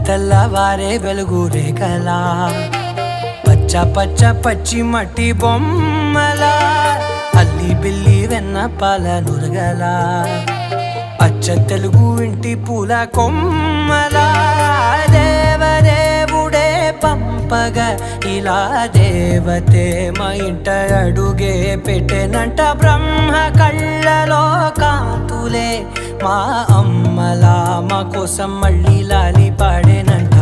తెల్లవారే వెలుగు రేఖలా పచ్చ పచ్చ పచ్చి మట్టి బొమ్మలా అల్లి బిల్లి వెన్న పాల నురగలా అచ్చ తెలుగు ఇంటి పూల కొమ్మలా దేవదేవుడే పంపగ ఇలా దేవతే మా ఇంట అడుగే పెట్టెనంట బ్రహ్మ కళ్ళలో కాంతులే మా అమ్మలా మా కోసం మళ్ళీ లాలి పాడేనంట.